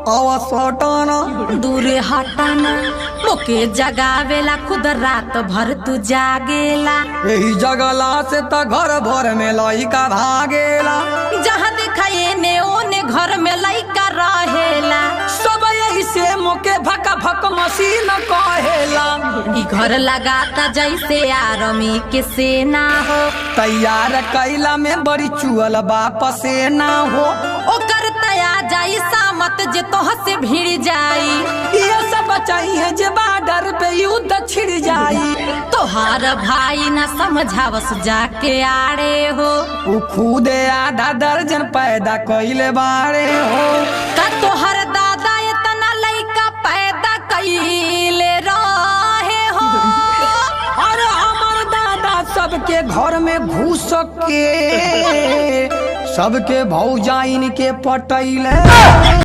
सटाना दूरे हटाना मोके जगावेला खुद रात भर तू जागेला। यही जगला से त घर भर में लइका भागेला। जहाँ दिखाए ने ओने घर में लइका रहेला। सब यही से मोके भका भक मशीन कहेला। ई घर लगाता जैसे आर्मी के सेना हो। तैयार कैला में बड़ी चुअल वापस ना हो। ओकर तया जाई सामत जे तोह से भिड़ जाई। ये सब चाहिए जे बॉर्डर पे युद्ध छिड़ जाई। तोहार भाई न समझावस जाके आड़े हो। उ खुदे आधा दर्जन पैदा कइले बारे हो। का तोहर दादा इतना लइका पैदा कइले रहे हो। अरे हमार दादा सबके घर में घुस के सबके भौजाइन के पटैले।